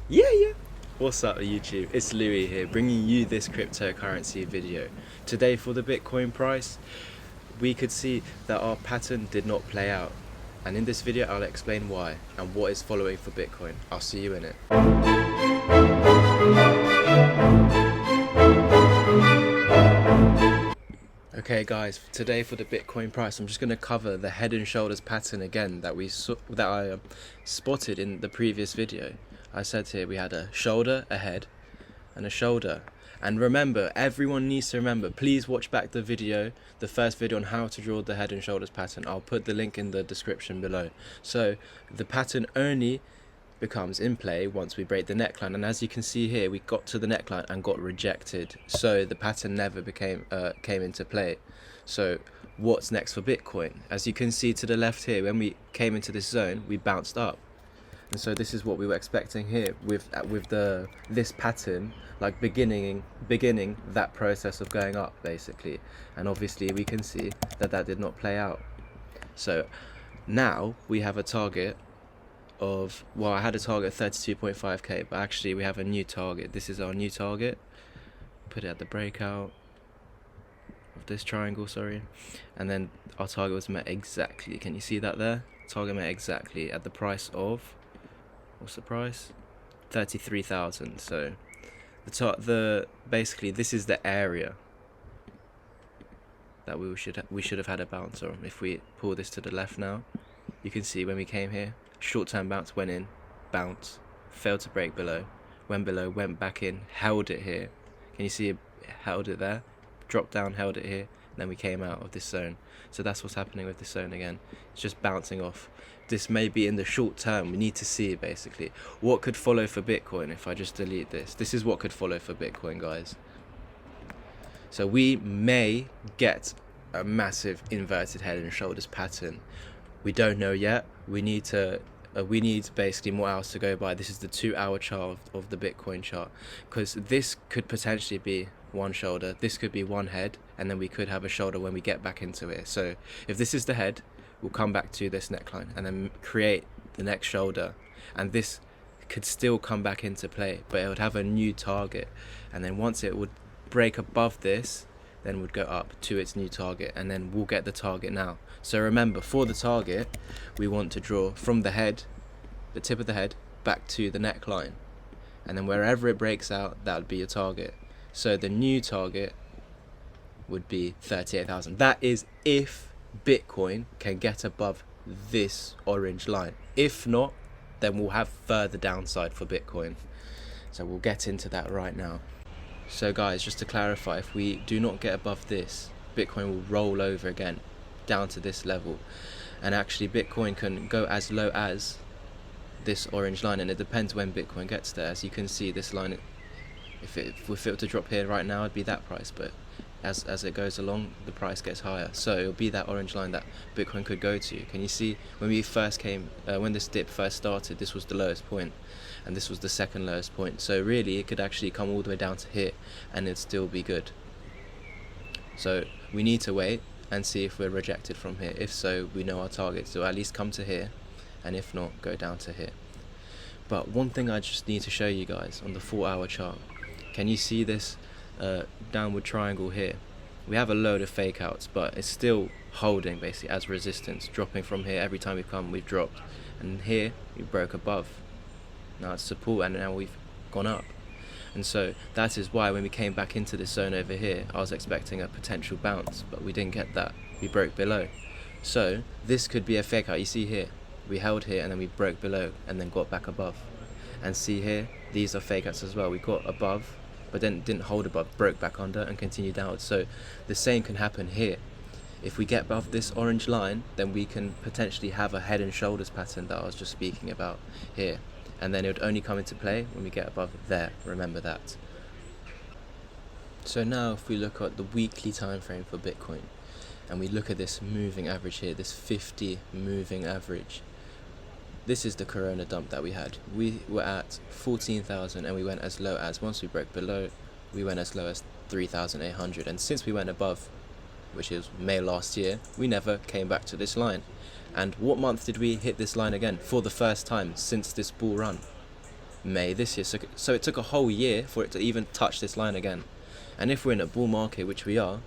Yeah. What's up, YouTube? It's Louis here, bringing you this cryptocurrency video. Today, for the Bitcoin price, we could see that our pattern did not play out. And in this video, I'll explain why and what is following for Bitcoin. I'll see you in it. Okay guys, today for the Bitcoin price, I'm just going to cover the head and shoulders pattern again that I spotted in the previous video. I said here we had a shoulder, a head, and a shoulder. And remember, everyone needs to remember, please watch back the video, the first video on how to draw the head and shoulders pattern. I'll put the link in the description below. So the pattern only becomes in play once we break the neckline, and as you can see here, we got to the neckline and got rejected, so the pattern never came into play. So what's next for Bitcoin? As you can see to the left here, when we came into this zone, we bounced up, and so this is what we were expecting here with this pattern, like beginning that process of going up basically. And obviously we can see that did not play out. So now we have a target of, well, I had a target of 32.5k, but actually we have a new target. This is our new target. Put it at the breakout of this triangle, sorry, and then our target was met exactly. Can you see that there? Target met exactly at the price of, what's the price? 33,000. So basically this is the area that we should have had a bounce on. If we pull this to the left now, you can see when we came here, short-term bounce, went in, bounce, failed to break below, went back in, held it here. Can you see it held it there? Dropped down, held it here, and then we came out of this zone. So that's what's happening with this zone again. It's just bouncing off. This may be in the short term. We need to see basically what could follow for Bitcoin. If I just delete this is what could follow for Bitcoin, guys. So we may get a massive inverted head and shoulders pattern. We don't know yet. We need basically more hours to go by. This is the 2-hour chart of the Bitcoin chart, because this could potentially be one shoulder, this could be one head, and then we could have a shoulder when we get back into it. So if this is the head, we'll come back to this neckline and then create the next shoulder, and this could still come back into play, but it would have a new target, and then once it would break above this, then would go up to its new target, and then we'll get the target now. So remember, for the target, we want to draw from the head, the tip of the head, back to the neckline, and then wherever it breaks out, that would be your target. So the new target would be 38,000. That is if Bitcoin can get above this orange line. If not, then we'll have further downside for Bitcoin. So we'll get into that right now. So guys, just to clarify, if we do not get above this, Bitcoin will roll over again down to this level, and actually Bitcoin can go as low as this orange line, and it depends when Bitcoin gets there. As you can see, this line, if it were to drop here right now, it'd be that price, but as it goes along, the price gets higher, so it'll be that orange line that Bitcoin could go to. Can you see when we first came, when this dip first started, this was the lowest point, and this was the second lowest point. So really it could actually come all the way down to here and it'd still be good. So we need to wait and see if we're rejected from here. If so, we know our target, so at least come to here, and if not, go down to here. But one thing I just need to show you guys on the 4-hour chart, can you see this downward triangle here? We have a load of fake outs, but it's still holding basically as resistance, dropping from here. Every time we've come, we've dropped, and here we broke above. Now it's support, and now we've gone up. And so that is why when we came back into this zone over here, I was expecting a potential bounce, but we didn't get that. We broke below. So this could be a fake out. You see here, we held here and then we broke below and then got back above. And see here, these are fake outs as well. We got above, but then didn't hold above, broke back under and continued downwards. So the same can happen here. If we get above this orange line, then we can potentially have a head and shoulders pattern that I was just speaking about here. And then it would only come into play when we get above there. Remember that. So now if we look at the weekly time frame for Bitcoin, and we look at this moving average here, this 50 moving average, this is the corona dump that we had. We were at 14,000 and we went as low as, once we broke below, we went as low as 3,800, and since we went above, which is May last year, we never came back to this line. And what month did we hit this line again for the first time since this bull run? May this year. So it took a whole year for it to even touch this line again. And if we're in a bull market, which we are,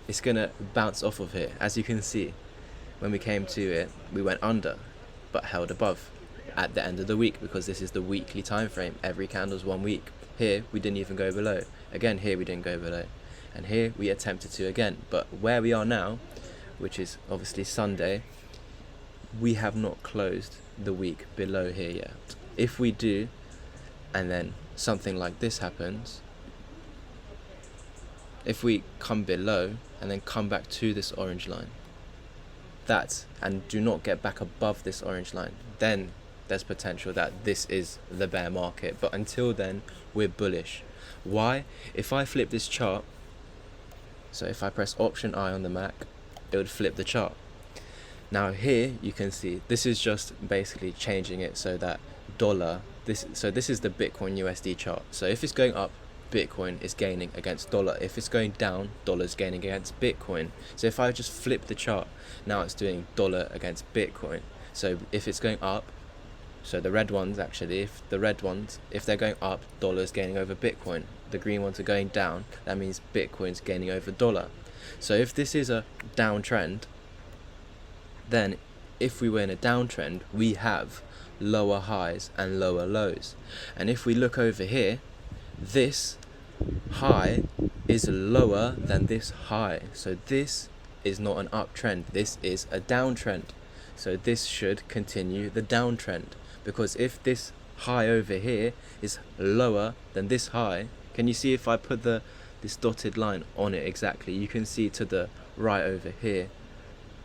it's gonna bounce off of here. As you can see, when we came to it, we went under, but held above at the end of the week, because this is the weekly time frame. Every candle's 1 week. Here we didn't even go below. Again, here we didn't go below, and here we attempted to again. But where we are now, which is obviously Sunday, we have not closed the week below here yet. If we do, and then something like this happens, if we come below and then come back to this orange line, and do not get back above this orange line, then there's potential that this is the bear market. But until then, we're bullish. Why? If I flip this chart, so if I press Option I on the Mac, it would flip the chart. Now here you can see this is just basically changing it so that dollar, this is the Bitcoin USD chart. So if it's going up, Bitcoin is gaining against dollar. If it's going down, dollar's gaining against Bitcoin. So if I just flip the chart, now it's doing dollar against Bitcoin. So if it's going up, so the red ones actually, if they're going up, dollar's gaining over Bitcoin. The green ones are going down, that means Bitcoin's gaining over dollar. So if this is a downtrend, then if we were in a downtrend, we have lower highs and lower lows. And if we look over here, this high is lower than this high. So this is not an uptrend, this is a downtrend. So this should continue the downtrend, because if this high over here is lower than this high, can you see if I put this dotted line on it exactly, you can see to the right over here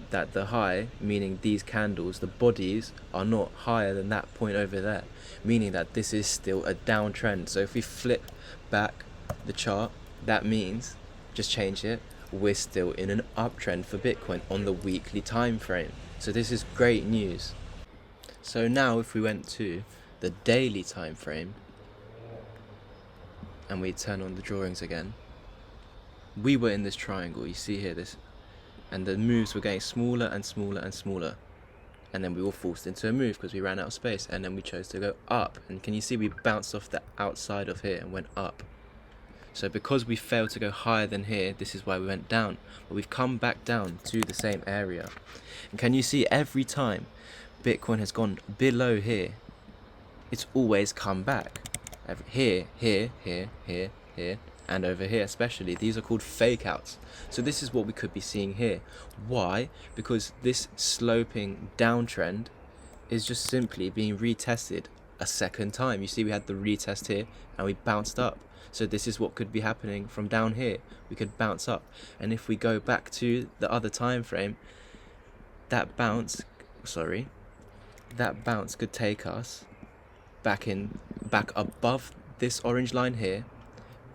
that the high, meaning these candles, the bodies are not higher than that point over there, meaning that this is still a downtrend. So if we flip back the chart, that means, just change it, we're still in an uptrend for Bitcoin on the weekly time frame. So this is great news. So now if we went to the daily time frame and we turn on the drawings again, we were in this triangle, you see here this, and the moves were getting smaller and smaller and smaller, and then we were forced into a move because we ran out of space, and then we chose to go up. And can you see we bounced off the outside of here and went up? So because we failed to go higher than here, this is why we went down. But we've come back down to the same area. And can you see every time Bitcoin has gone below here, it's always come back. Here, here, here, here, here, and over here especially. These are called fake outs. So this is what we could be seeing here. Why? Because this sloping downtrend is just simply being retested a second time. You see we had the retest here and we bounced up. So this is what could be happening from down here. We could bounce up. And if we go back to the other time frame, that bounce could take us back above this orange line here,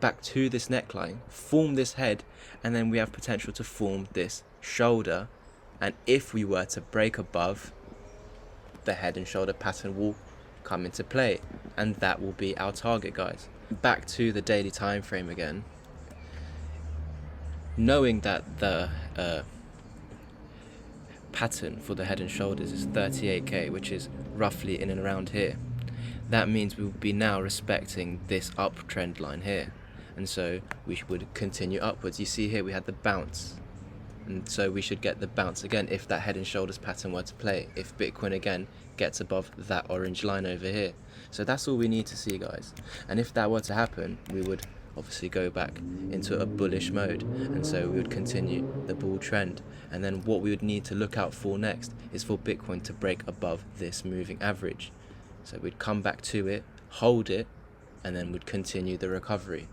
back to this neckline, form this head, and then we have potential to form this shoulder. And if we were to break above, the head and shoulder pattern will come into play, and that will be our target, guys. Back to the daily time frame again, knowing that the pattern for the head and shoulders is 38k, which is roughly in and around here, that means we will be now respecting this uptrend line here, and so we would continue upwards. You see here we had the bounce, and so we should get the bounce again if that head and shoulders pattern were to play, if Bitcoin again gets above that orange line over here. So that's all we need to see, guys. And if that were to happen, we would obviously go back into a bullish mode, and so we would continue the bull trend. And then what we would need to look out for next is for Bitcoin to break above this moving average. So we'd come back to it, hold it, and then we'd continue the recovery.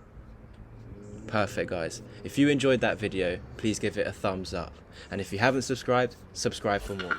Perfect, guys. If you enjoyed that video, please give it a thumbs up, and if you haven't subscribed, subscribe for more.